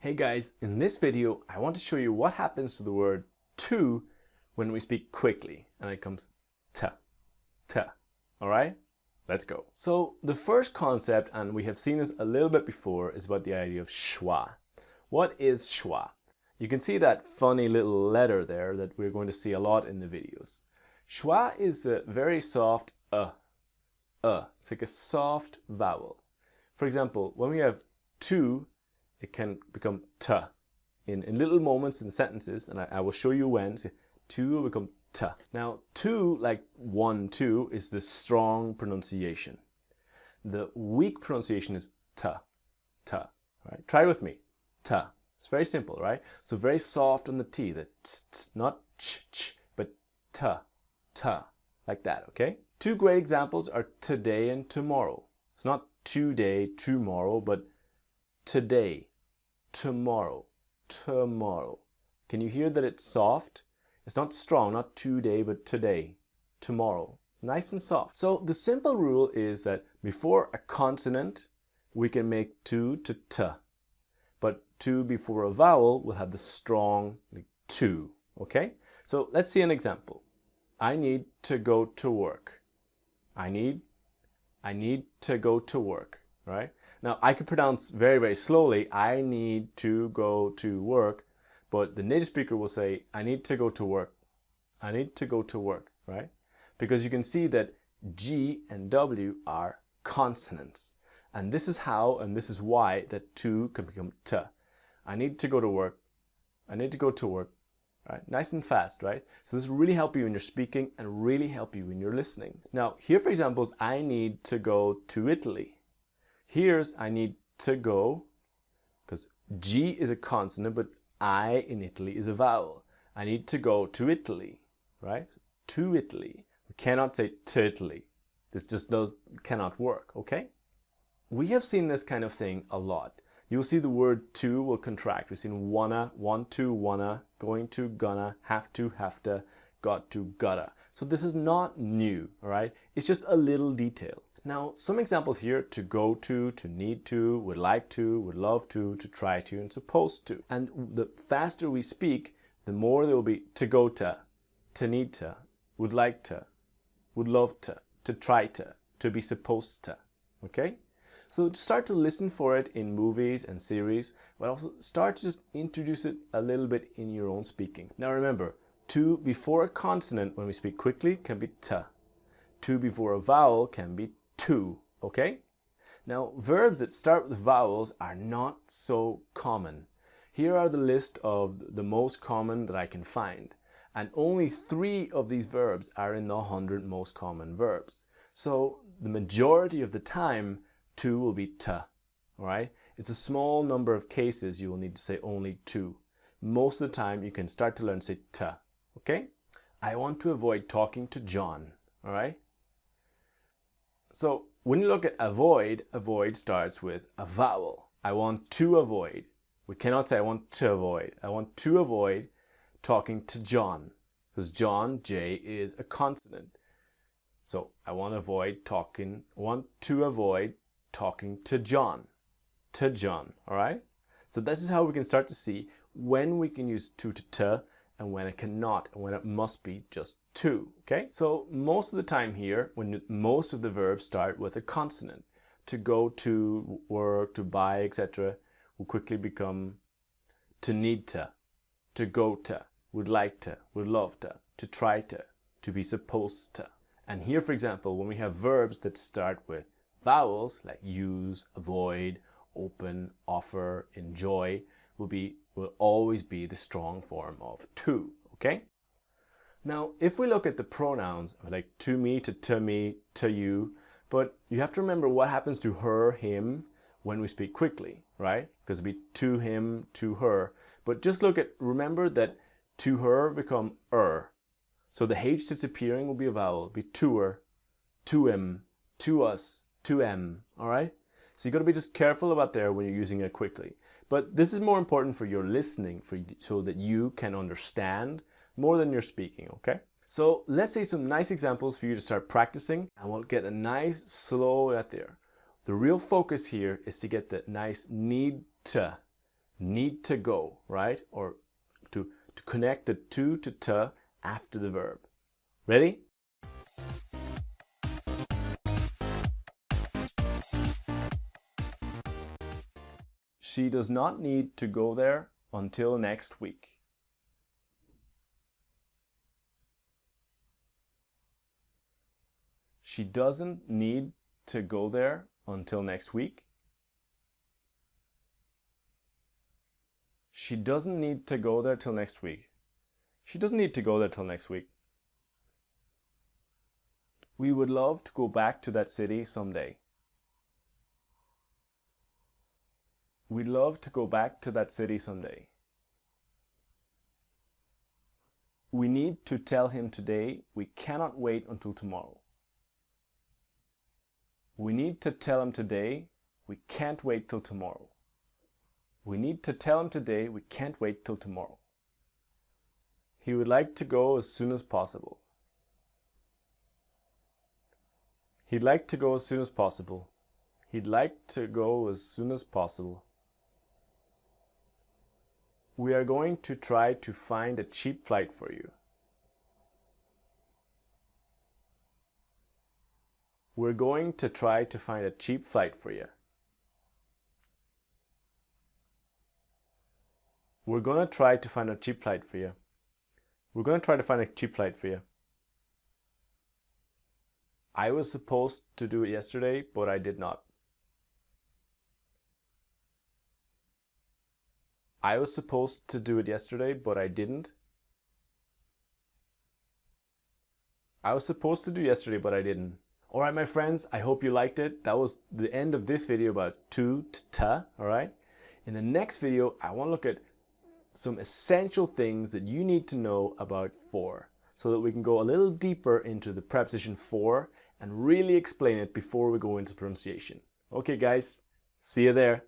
Hey guys, in this video I want to show you what happens to the word to when we speak quickly and it comes ta. Alright? Let's go. So the first concept, and we have seen this a little bit before, is about the idea of schwa. What is schwa? You can see that funny little letter there that we're going to see a lot in the videos. Schwa is the very soft It's like a soft vowel. For example, when we have to, it can become ta in little moments in sentences, and I will show you when. So, to will become ta. Now, to, like 1, 2, is the strong pronunciation. The weak pronunciation is ta. Right? Try it with me. Ta. It's very simple, right? So very soft on the T, the t, not ch, but ta, like that, okay? Two great examples are today and tomorrow. It's not today, tomorrow, but today, tomorrow. Can you hear that it's soft? It's not strong, not today, but today, tomorrow. Nice and soft. So the simple rule is that before a consonant, we can make to t. But to before a vowel will have the strong to, okay? So let's see an example. I need to go to work. I need to go to work, right? Now, I could pronounce very, very slowly, I need to go to work, but the native speaker will say, I need to go to work. I need to go to work, right? Because you can see that G and W are consonants. And this is how, and this is why, that to can become t. I need to go to work. I need to go to work, right? Nice and fast, right? So this will really help you when you're speaking and really help you when you're listening. Now, here, for example, is I need to go to Italy. Here's I need to go, because G is a consonant, but I in Italy is a vowel. I need to go to Italy, right? To Italy. We cannot say to Italy. This just cannot work, okay? We have seen this kind of thing a lot. You'll see the word to will contract. We've seen wanna, want to, wanna, going to, gonna, have to, got to, gotta. So this is not new, all right? It's just a little detail. Now, some examples here: to go to need to, would like to, would love to try to, and supposed to. And the faster we speak, the more there will be to go to need to, would like to, would love to try to be supposed to, okay? So start to listen for it in movies and series, but also start to just introduce it a little bit in your own speaking. Now remember, to before a consonant when we speak quickly can be t. To before a vowel can be to, okay? Now, verbs that start with vowels are not so common. Here are the list of the most common that I can find. And only 3 of these verbs are in the 100 most common verbs. So the majority of the time, to will be t, all right? It's a small number of cases you will need to say only to. Most of the time, you can start to learn to say t, okay? I want to avoid talking to John, all right? So when you look at avoid, avoid starts with a vowel. I want to avoid. We cannot say I want to avoid. I want to avoid talking to John, because John, J, is a consonant. So I want to avoid talking to John, all right? So this is how we can start to see when we can use to t and when it cannot, and when it must be just to, okay? So most of the time here, when most of the verbs start with a consonant, to go to, work, to buy, etc., will quickly become to need to go to, would like to, would love to try to be supposed to. And here, for example, when we have verbs that start with vowels like use, avoid, open, offer, enjoy, will always be the strong form of to, okay? Now, if we look at the pronouns like to me, to you, but you have to remember what happens to her, him when we speak quickly, right? Because it'd be to him, to her. But just remember that to her become So the H disappearing will be a vowel. It'll be to her, to him, to us, to em, all right? So you got to be just careful about there when you're using it quickly. But this is more important for your listening, so that you can understand more than your speaking, okay? So let's say some nice examples for you to start practicing, and we'll get a nice slow out there. The real focus here is to get the nice need to need to go, right? Or to connect the to after the verb. Ready? She does not need to go there until next week. She doesn't need to go there until next week. She doesn't need to go there till next week. She doesn't need to go there till next week. We would love to go back to that city someday. We'd love to go back to that city someday. We need to tell him today. We cannot wait until tomorrow. We need to tell him today. We can't wait till tomorrow. We need to tell him today. We can't wait till tomorrow. He would like to go as soon as possible. He'd like to go as soon as possible. He'd like to go as soon as possible. We are going to try to find a cheap flight for you. We're going to try to find a cheap flight for you. We're going to try to find a cheap flight for you. We're going to try to find a cheap flight for you. I was supposed to do it yesterday, but I did not. I was supposed to do it yesterday, but I didn't. I was supposed to do yesterday, but I didn't. Alright, my friends, I hope you liked it. That was the end of this video about to ta, alright? In the next video, I want to look at some essential things that you need to know about for, so that we can go a little deeper into the preposition for and really explain it before we go into pronunciation. Okay guys, see you there.